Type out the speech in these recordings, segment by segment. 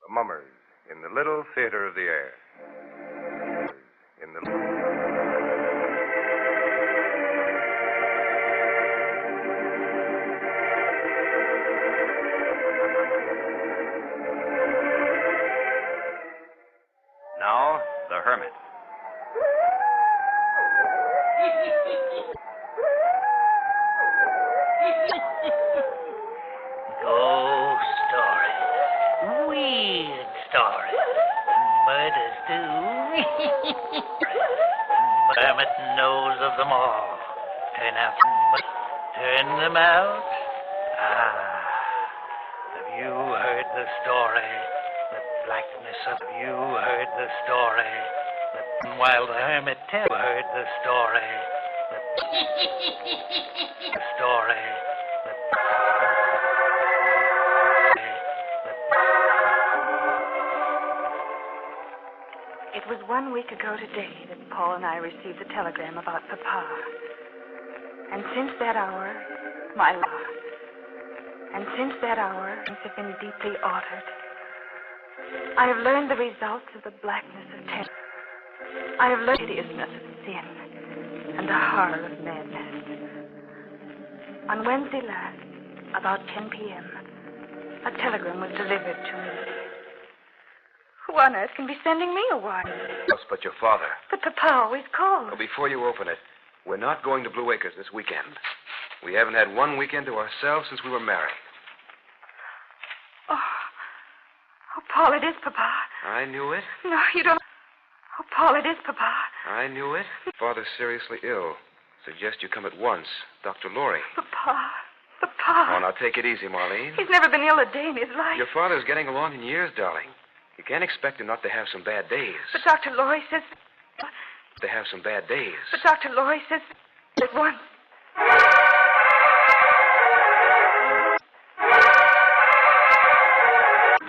Mummers in the Little Theater of the Air. In the Now, the Hermits. Ghost stories. Weird stories. Murders, too. Hermit knows of them all. Turn them out. Have you heard the story? The blackness of you heard the story. While the hermit heard the story. The story. It was 1 week ago today that Paul and I received a telegram about Papa. And since that hour, things have been deeply altered. I have learned the results of the blackness of terror. I have learned the hideousness of sin and the horror of madness. On Wednesday last, about 10 p.m., a telegram was delivered to me. Who on earth can be sending me a wire? Us but your father. But Papa always calls. Well, before you open it, we're not going to Blue Acres this weekend. We haven't had one weekend to ourselves since we were married. Oh, Paul, it is Papa. I knew it. No, you don't. Oh, Paul, it is Papa. I knew it. Father's seriously ill. Suggest you come at once. Dr. Laurie. Papa. Oh, now take it easy, Marlene. He's never been ill a day in his life. Your father's getting along in years, darling. You can't expect him not to have some bad days. But Dr. Laurie says... To have some bad days. But Dr. Laurie says at once.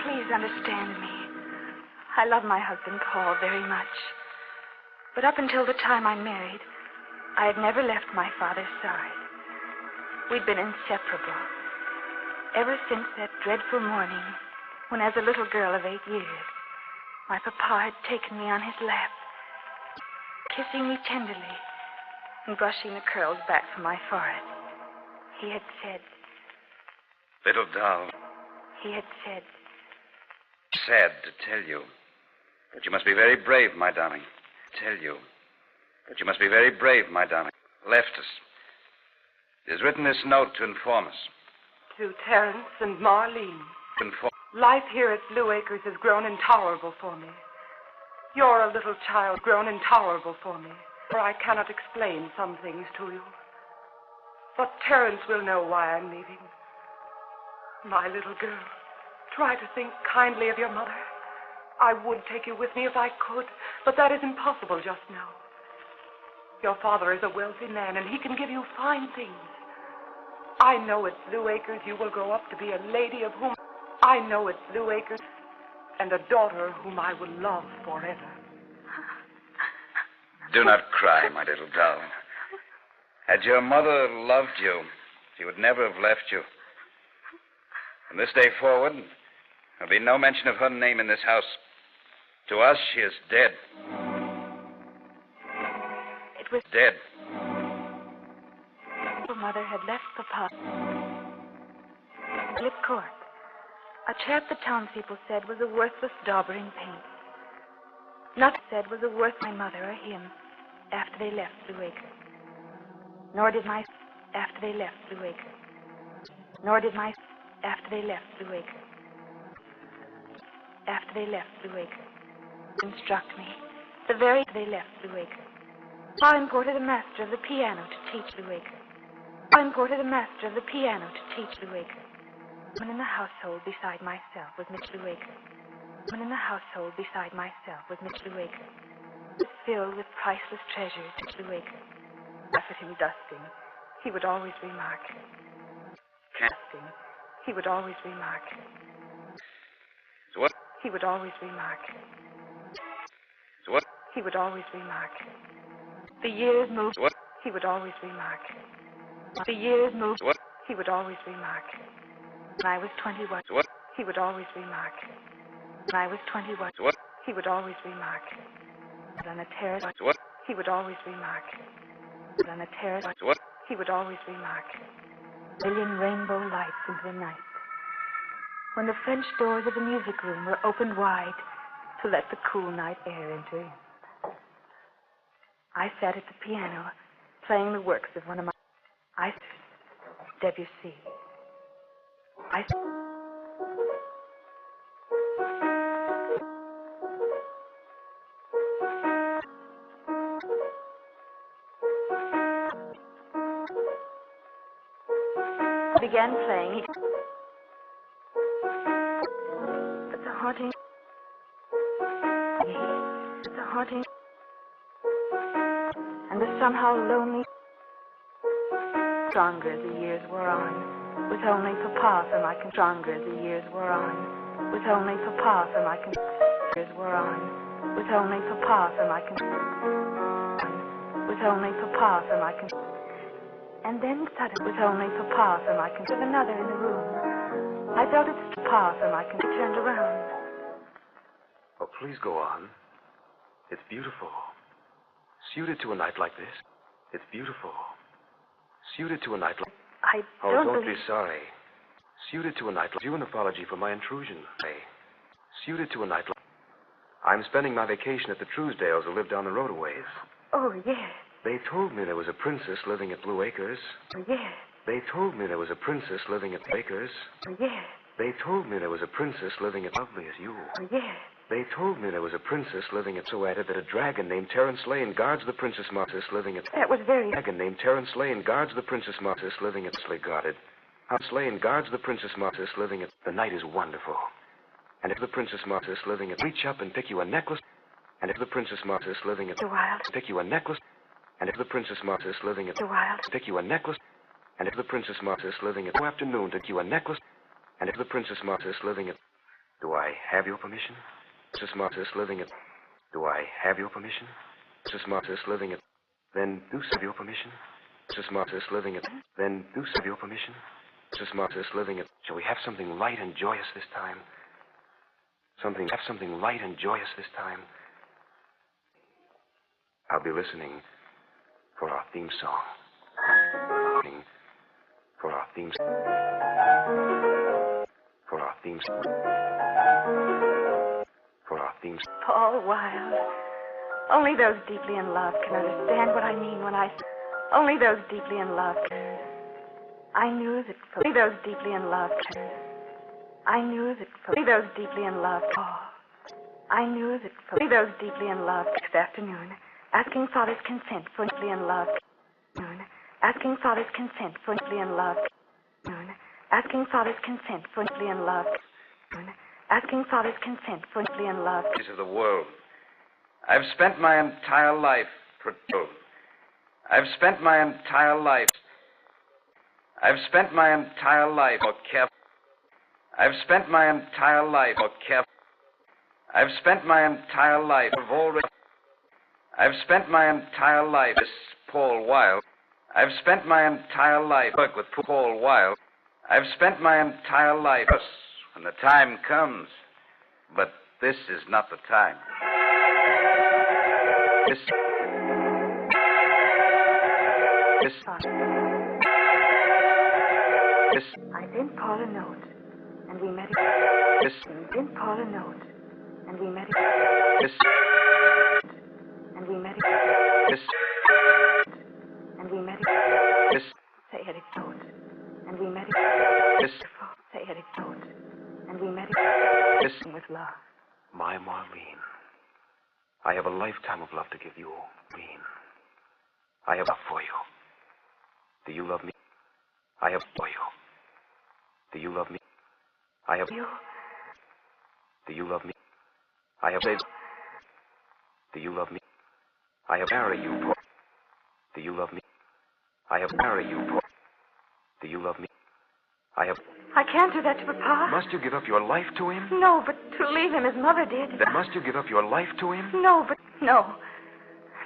Please understand me. I love my husband, Paul, very much. But up until the time I married, I had never left my father's side. We'd been inseparable. Ever since that dreadful morning when, as a little girl of 8 years, my papa had taken me on his lap, kissing me tenderly and brushing the curls back from my forehead. He had said... Little doll. He had said... Sad to tell you, but you must be very brave, my darling. Tell you, but you must be very brave, my darling. Left us. He has written this note to inform us. To Terence and Marlene. Inform. Life here at Blue Acres has grown intolerable for me. You're a little child grown intolerable for me, for I cannot explain some things to you. But Terence will know why I'm leaving. My little girl, try to think kindly of your mother. I would take you with me if I could, but that is impossible just now. Your father is a wealthy man, and he can give you fine things. I know at Blue Acres you will grow up to be a lady of whom... I know at Blue Acres, and a daughter whom I will love forever. Do not cry, my little doll. Had your mother loved you, she would never have left you. From this day forward, there'll be no mention of her name in this house. To us, she is dead. It was dead. Her mother had left Papa. Lip Court. A chap the townspeople said was a worthless dauber in paint. Nothing said was a worth my mother or him after they left Blue Acres. Nor did my after they left Blue Acres. Nor did my after they left Blue Acres. After they left Blue Acres. Instruct me. The very they left Blue Acres. I imported a master of the piano to teach Blue Acres. I imported a master of the piano to teach Blue Acres. Woman in the household beside myself was Miss Blue Acres. Woman in the household beside myself was Miss Blue Acres. It was filled with priceless treasures to Blue Acres. Laugh at him dusting. He would always remark. Dusting. He would always remark. So what? He would always remark. So what? He would always remark. The years moved. So what? He would always remark. The years moved. So what? He would always remark. When I was 21, So what? he would always remark. When I was 21, What? he would always remark, on a terrace, What? he would always remark, on a terrace, What? he would always remark, million rainbow lights into the night. When the French doors of the music room were opened wide to let the cool night air enter in. I sat at the piano, playing the works of one of my... Debussy. Began playing. But the haunting... The haunting... And the somehow lonely... Stronger as the years wore on, with only Papa for my... Stronger as the years wore on, with only Papa for my... Years wore on, with only Papa for my... With only Papa for my... And then suddenly, with only Papa for my... With another in the room, I felt its Papa for my... Turned around. Oh, please go on. It's beautiful. Suited to a night like this. It's beautiful. Suited to a night like... I Oh, don't don't believe... be sorry. Suited to a night like... You an apology for my intrusion. Hey. Suited to a night like... I'm spending my vacation at the Truesdales who live down the road a ways. Oh, yes. They told me there was a princess living at Blue Acres. Oh, yes. They told me there was a princess living at Acres. Oh, yes. They told me there was a princess living at lovely as you. Oh, yes. They told me there was a princess living at so added that a dragon named Terence Lane guards the Princess Marcus living at... That was very... dragon named Terence Lane guards the Princess Marcus living at... guarded. Terence Lane guards the Princess Marcus living at... The night is wonderful. And if the Princess Marcus living at... Reach up and pick you a necklace. And if the Princess Marcus living at... The wild... Pick you a necklace. And if the Princess Marcus living at... The wild... Pick you a necklace. And if the Princess Marcus living at... Afternoon to you a necklace. And if the Princess Marcus living at... Do I have your permission? Princess Marcus living at... Do I have your permission? Princess Marcus living at... Then do have your permission? Princess Marcus living at... Then do have your permission? Princess Marcus living at... Shall we have something light and joyous this time? Have something light and joyous this time? I'll be listening for our theme song. For our theme song. For our theme song. For our theme song. Paul Wilde. Only those deeply in love can understand what I mean when I... Only those deeply in love can... I knew that... Only those deeply in love can... I knew that... Only those deeply in love... Oh. I knew that... Only those deeply in love this afternoon, asking Father's consent for deeply in love... Asking Father's consent for deeply in love... Asking Father's consent for deeply in love... Asking Father's consent for deeply in love... Of the world. I've spent my entire life... I've spent my entire life... I've spent my entire life... I've spent my entire life... I've spent my entire life... I've spent my entire life... This Paul Wilde. I've spent my entire life... Work with Paul Wilde. I've spent my entire life... When the time comes. But this is not the time. This... I sent Paul a note, and we met... This... I sent Paul a note, and we met... This... And we met... This... And we met... This... Say it note, and we met... This... Say it note, and we met... This... With love. My Marlene, I have a lifetime of love to give you, Marlene. I have love for you. Do you love me? I have for you. Do you love me? I have... You? Do you love me? I have saved... Do you love me? I have married you, Paul. Do you love me? I have married you, Paul. Do you love me? I have... I can't do that to Papa. Must you give up your life to him? No, but to leave him as Mother did. Then must you give up your life to him? No, but... No.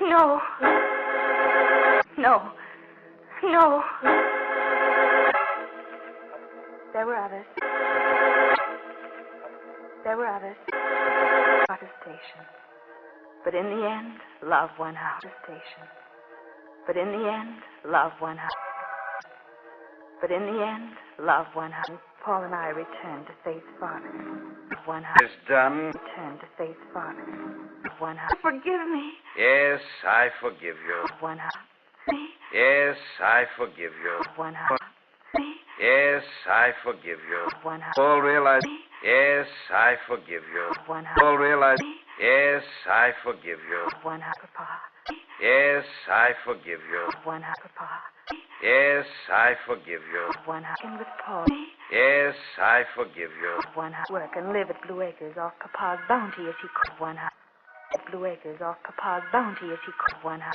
No. No. No. There were others. There were others. Protestation. But in the end, love won out. Protestation. But in the end, love won out. But in the end, love won out. Paul and I returned to Faith's father. One house. It's done. Returned to Faith's father. One house. Forgive me. Yes, I forgive you. One house. Me. Yes, I forgive you. One house. Me. Yes, I forgive you. One house. Paul realized. Me. Yes, I forgive you. One house. Paul realized. Me. Yes, I forgive you. One house, Papa. Me. Yes, I forgive you. One house, Papa. Me. Yes, I forgive you. One house. And with Paul. Me. Yes, I forgive you. One house. Work and live at Blue Acres off Papa's bounty as he could. One house. At Blue Acres off Papa's bounty as he could. One house.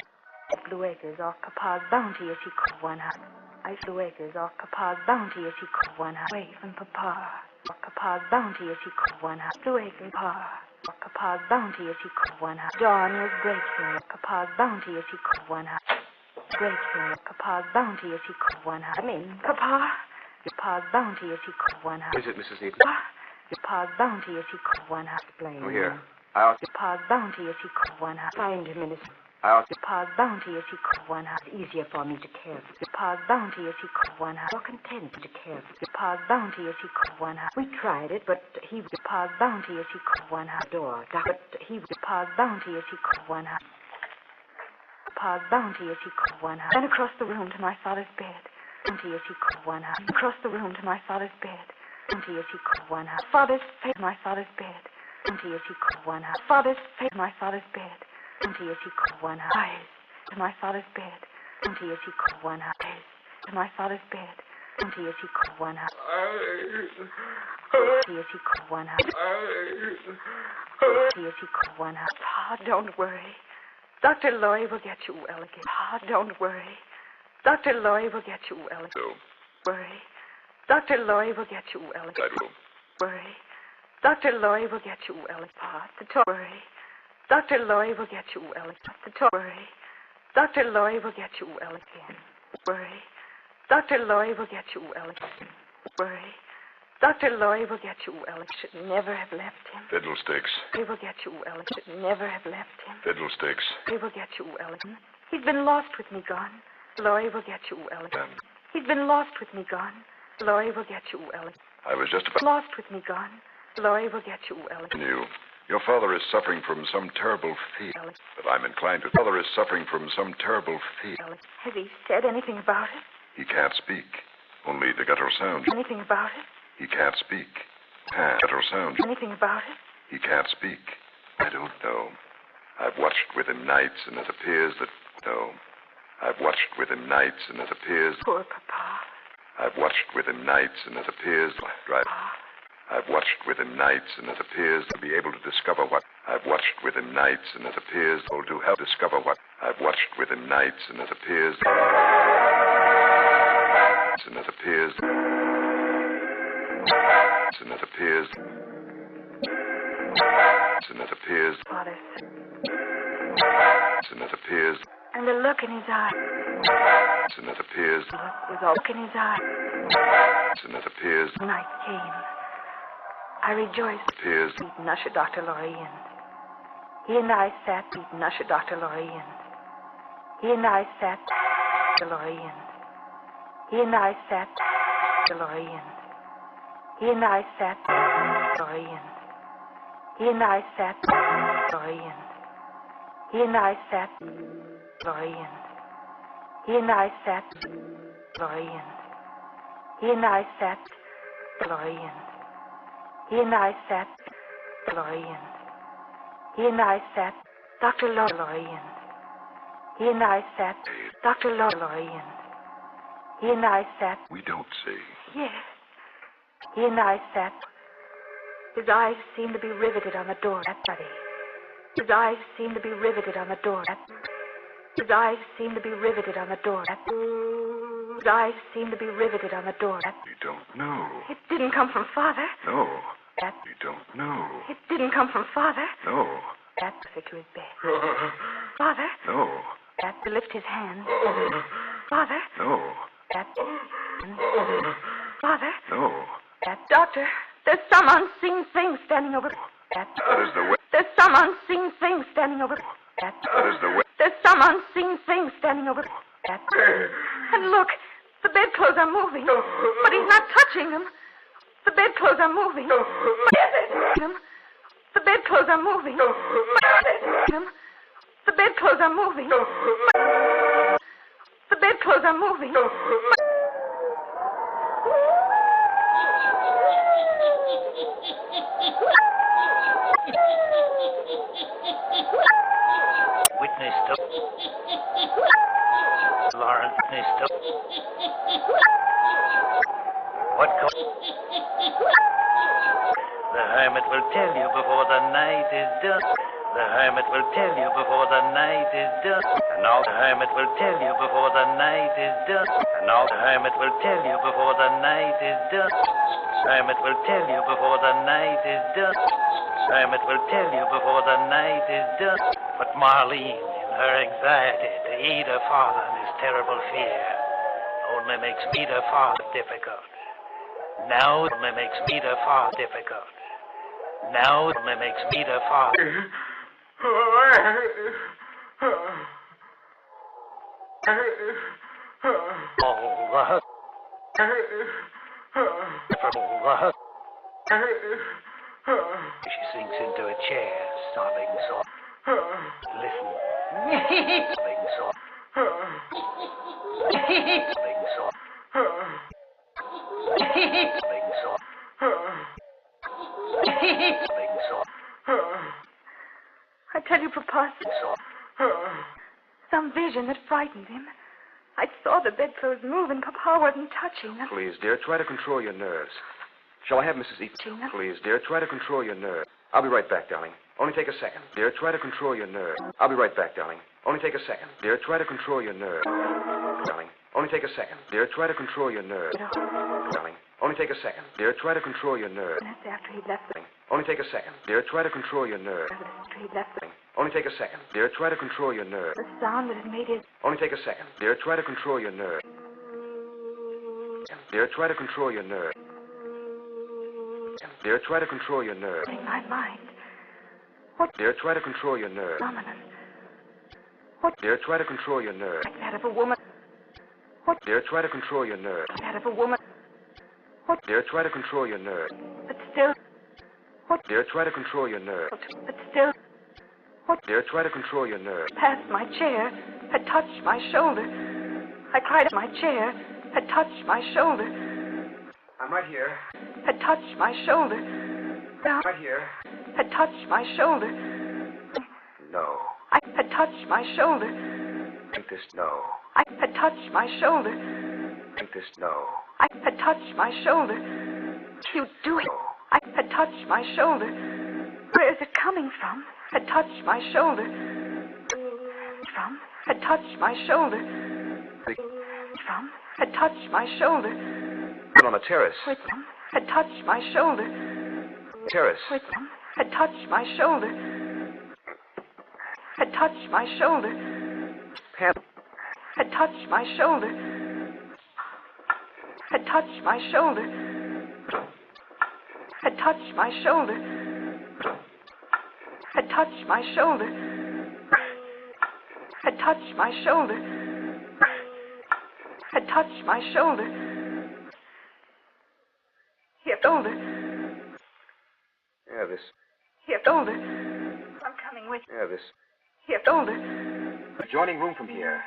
At Blue Acres off Papa's bounty as he could. One house. I Blue Acres off Papa's bounty as he could. One house. Away from Papa. Off Papa's bounty as he could. One house. Blue Acres. Papa. Off Papa's bounty as he could. One house. Dawn was breaking. Off Papa's bounty as he could. One house. Breaking. Off Papa's bounty as he could. One house. I mean, Papa. Papa's bounty as he could. One house. Is it, Mrs. Neaton? Papa's bounty as he could. One house. Oh, here. I'll... Papa's bounty as he could. One house. Find him, Minister. I'll... Papa's bounty as he could. One house. Easier for me to care for. Papa's bounty as he could. One house. More content to care for. Papa's bounty as he could. One house. We tried it, but he... Papa's bounty as he could. One house. Door. But he... Papa's bounty as he could. One house. Papa's bounty as he could. One house. Then across the room to my father's bed. Bounty as he could. One house. Across the room to my father's bed. Bounty as he could. One house. Father's face. My father's bed. Bounty as he could. One house. Father's face. My father's bed. Bounty as he could. One house. Eyes to my father's bed. Bounty as he could. One house. Eyes to my father's bed. Bounty as he could. One house. Bounty as he could. One house. Bounty as he could. One house. Pa, don't worry. Dr. Loy will get you well again. Pa, don't worry. Dr. Loy will get you well again. No, Worry. Dr. Loy will get you well again. I will. Worry. Dr. Loy will get you well again. Pa, the talk. Worry. Dr. Loy will get you well again. The talk. Worry. Dr. Loy will get you well again. Worry. Dr. Loy will get you well again. Worry. Dr. Loy will get you well again. Should never have left him. Fiddlesticks. He will get you well again. Should never have left him. Fiddlesticks. He will get you well again. He's been lost with me gone. Loy will get you well again. He's been lost with me gone. Loy will get you well again. I was just about Lost with me gone. Loy will get you well to again. you. Your father is suffering from some terrible fear. But I'm inclined to... Father is suffering from some terrible fear. Has he said anything about it? He can't speak. Only the guttural sounds. Anything about it? He can't speak. Guttural sounds. Anything about it? He can't speak. I don't know. I've watched with him nights, and it appears that... No. I've watched with him nights, and it appears... Poor Papa. I've watched with him nights, and it appears... Right. I've watched with him nights, and it appears to be able to discover what... I've watched with him nights, and it appears to help discover what... I've watched with him nights, and it appears... And it appears... And it appears... And it appears... Father. And it appears... And the look in his eye. And it appears... The look was all look in his eye. And it appears... Night came. I rejoiced. Appears... Beaten usher Dr. Laurie in. He and I sat beaten usher Dr. Laurie in. He and I sat Dr. Laurie in. He and I sat Dr. Laurie in. He and I sat Laurie in. He and I sat Laurie in. He and I sat Laurie in. He and I sat Laurie in. He and I sat Laurie in. He and I sat Laurie in. He and I sat Dr. Laurie in. He and I sat Dr. Laurie in. He and I sat. We don't see. Yes. He and I sat. His eyes seemed to be riveted on the door. That buddy. His eyes seemed to be riveted on the door. His eyes seemed to be riveted on the door. His eyes seemed to be riveted on the door. We don't know. It didn't come from Father. No. We don't know. It didn't come from Father. No. That took to his bed. Father. No. That to lift his hand. Father. No. That. Father. No. That doctor. There's some unseen thing standing over that. That is the way. There's some unseen thing standing over that. That is the way. There's some unseen thing standing over that. And look, the bedclothes are moving, but he's not touching them. The bedclothes are moving. The bedclothes are moving. The bedclothes are moving. The bedclothes are moving. Witness to Lawrence. Witness to what? The hermit will tell you before the night is done. The hermit will tell you before the night is done. And all the hermit will tell you before the night is done. And all the hermit will tell you before the night is done. Hermit will tell you before the night is done. Hermit will tell you before the night is done. But Marlene, in her anxiety to eat her father and his terrible fear, only makes meet her father difficult. Now only makes meet her father difficult. Now only makes meet her father. All she sinks into a chair, sobbing soft. Listen. Sobbing soft. Sobbing soft. Sobbing soft. Sobbing soft. I tell you, Papa, some vision that frightened him. I saw the bedclothes move and Papa wasn't touching them. Please, dear, try to control your nerves. Shall I have Mrs. E? Gina? Please, dear, try to control your nerves. I'll be right back, darling. Only take a second. Dear, try to control your nerves. I'll be right back, darling. Only take a second. Dear, try to control your nerves. Darling, only take a second. Dear, try to control your nerves. Darling, only take a second. Dear, try to control your nerves. That's after he left the... Only take a second. Dear, try to control your nerves. After he left the... Only take a second. Dear, try to control your nerves. The sound that had made his... Only take a second. Dear, try to control your nerves. Dear, try to control your nerves. Dear, try to control your nerves. In my mind. Dear, try to control your nerves. Dominant. Dear, try to control your nerves. Like that of a woman. Dear, try to control your nerves. Like that of a woman. Dear, try to control your nerves. But still... Dear, try to control your nerves. But still... Dear, try to control your nerves. Past my chair, had touched my shoulder. I cried at my chair, had touched my shoulder. I'm right here. Had touched my shoulder. Down, Right here. had touched my shoulder. No. I had touched my shoulder. Think this no. I had touched my shoulder. Think this no. I had touched my shoulder. You do it. I had touched my shoulder. Where is it coming from? Had touched my shoulder. From? Had touched my shoulder. From? Had touched my shoulder. On the terrace. Wait, from? Had touched my shoulder. Terrace. Wait, from? Had touched my shoulder. Had touched my shoulder. Pam. Had touched my shoulder. Had touched my shoulder. Had touched my shoulder. Had touched my shoulder. Had touched my shoulder. Had touched my shoulder. Here, shoulder. Yeah, this. Here, shoulder. I'm coming with you. Yeah, this. Here, shoulder. Adjoining room from here.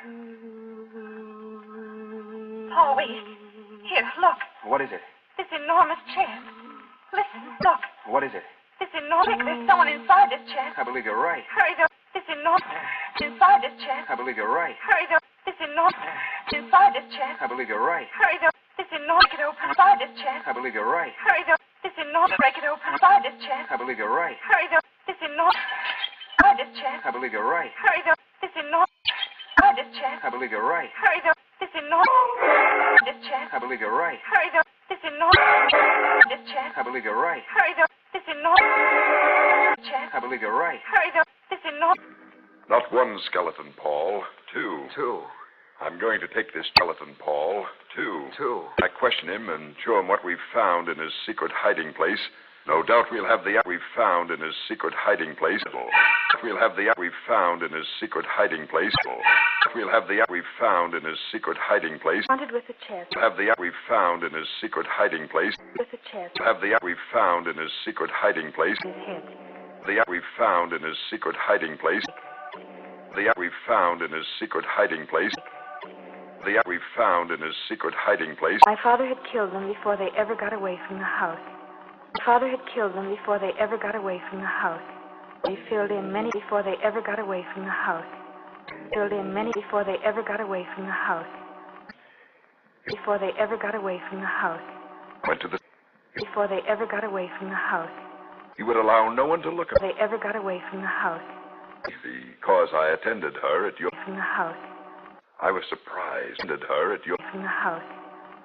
Paul, wait. Here, look. What is it? This enormous chair. Listen, look. What is it? This enormous... There's someone inside this chair. I believe you're right. Hurry, though. This enormous... Inside this chair. I believe you're right. Hurry, though. This enormous... Inside this chair. I believe you're right. Hurry, though. This enormous... Break it open. Inside this chair. I believe you're right. Hurry, though. This enormous... Break it open. Inside this chair. I believe you're right. Hurry, though. This enormous... Inside this chair. I believe you're right. Hurry, though. This enormous... Inside this chair. I believe you're right. Hurry, though. This enormous... This chair. I believe you're right. Hurry, though. This enormous... This chair. I believe you're right. Hurry, though. This enormous... Chair. I believe you're right. Hurry, though. This enormous... Not one skeleton, Paul. Two. Two. I'm going to take this skeleton, Paul. Two. I question him and show him what we've found in his secret hiding place. No doubt we'll have the we've found in his secret hiding place. We'll have the we've found in his secret hiding place. We'll have the we've found in his secret hiding place. Wanted with a chest. We'll have the we've found in his secret hiding place. With a chest. We'll have the we've found in his secret hiding place. His head. The we've found in his secret hiding place. The we've found in his secret hiding place. The we've found in his secret hiding place. My father had killed them before they ever got away from the house. My father had killed them before they ever got away from the house. He filled in many before they ever got away from the house. Filled in many before they ever got away from the house. Before they ever got away from the house. Went to the... Before they ever got away from the house. He would allow no one to look at... They ever got away from the house. Because I attended her at your... From the house. I was surprised. Attended her at your... From the house.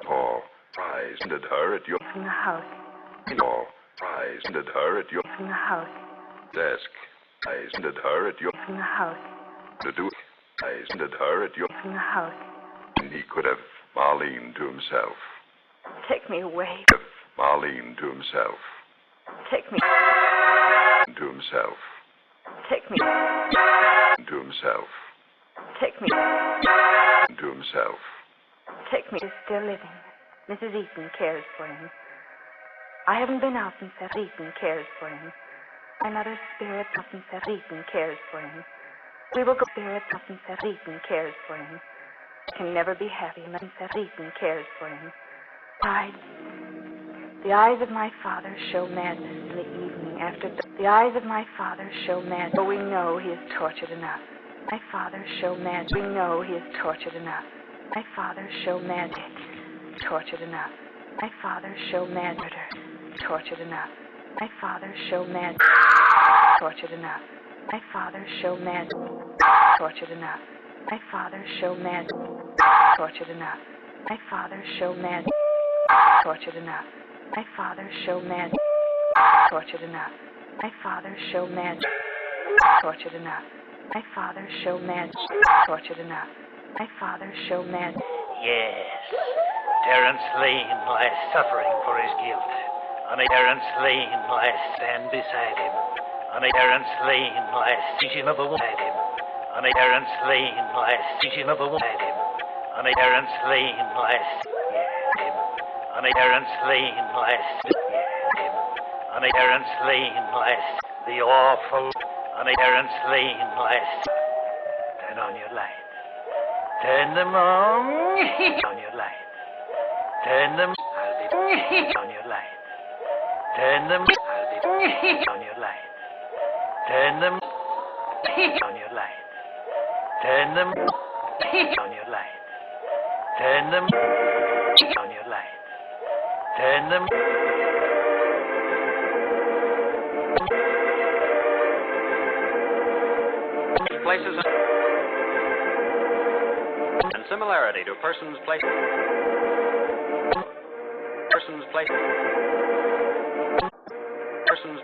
Paul. Surprised. Attended her at your... From the house. Paul. Surprised. Attended her at your... From the house. Desk. I attended her at your... From the house. To do... I attended her at your... From the house. And he could have Marlene to himself. Take me away. Have Marlene to himself. Take me. To himself. Take me. To himself. Take me. To himself. Take me. He's still living. Mrs. Eaton cares for him. I haven't been out since that. Eaton cares for him. My mother's spirit since that. Eaton cares for him. We will go spirit since that. Eaton cares for him. I can never be happy since that. Eaton cares for him. The eyes of my father show madness in the evening after the eyes of my father show madness. But we know he is tortured enough. My father show madness. We know he is tortured enough. My father show madness. Tortured enough. My father show mad murder. Tortured enough. My father show mad. Tortured enough. My father show mad. Tortured enough. My father show mad. Tortured enough. My father show mad. Tortured enough. My father show mad. Tortured enough. My father show mad. Tortured enough. My father show mad. Tortured enough. My father show mad. Yes. Terence Lane lies suffering for his guilt. On a Terence Lane lies stand beside him. On a Terence Lane lies teaching of a woman beside him. On a Terence Lane lies teaching of a woman beside him. On a Terence Lane lies him. On a Terence Lane lies him. On a Terence Lane lies the awful. On a Terence Lane lies. Turn on your lights. Turn them on. On your lights. Turn them. I'll be on your lights. Turn them. I'll be on your lights. Turn them on your lights. Turn them on your lights. Turn them on your lights. Turn them. Places and similarity to persons, places, persons, places, persons.